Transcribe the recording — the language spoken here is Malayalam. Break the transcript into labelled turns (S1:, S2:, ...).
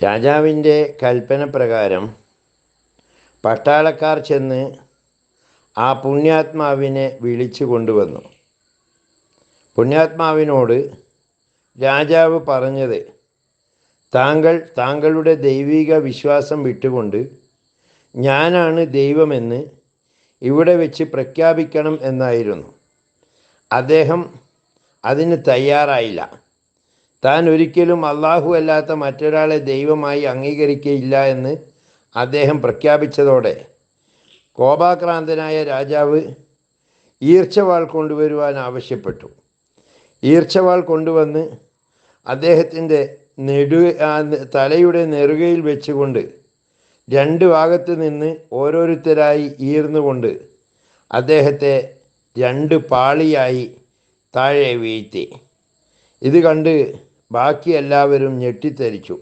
S1: രാജാവിൻ്റെ കൽപ്പന പ്രകാരം പട്ടാളക്കാർ ചെന്ന് ആ പുണ്യാത്മാവിനെ വിളിച്ചു കൊണ്ടുവന്നു. പുണ്യാത്മാവിനോട് രാജാവ് പറഞ്ഞത്, താങ്കളുടെ ദൈവിക വിശ്വാസം വിട്ടുകൊണ്ട് ഞാനാണ് ദൈവമെന്ന് ഇവിടെ വെച്ച് പ്രഖ്യാപിക്കണം എന്നായിരുന്നു. അദ്ദേഹം അതിന് തയ്യാറായില്ല. താൻ ഒരിക്കലും അല്ലാഹു അല്ലാത്ത മറ്റൊരാളെ ദൈവമായി അംഗീകരിക്കുകയില്ല എന്ന് അദ്ദേഹം പ്രഖ്യാപിച്ചതോടെ കോപാക്രാന്തനായ രാജാവ് ഈർച്ചവാൾ കൊണ്ടുവരുവാൻ ആവശ്യപ്പെട്ടു. ഈർച്ചവാൾ കൊണ്ടുവന്ന് അദ്ദേഹത്തിൻ്റെ തലയുടെ നെറുകയിൽ വെച്ചുകൊണ്ട് രണ്ട് ഭാഗത്ത് നിന്ന് ഓരോരുത്തരായി ഈർന്നുകൊണ്ട് അദ്ദേഹത്തെ രണ്ട് പാളിയായി താഴെ വീഴ്ത്തി. ഇത് കണ്ട് ബാക്കി എല്ലാവരും ഞെട്ടിത്തരിച്ചു.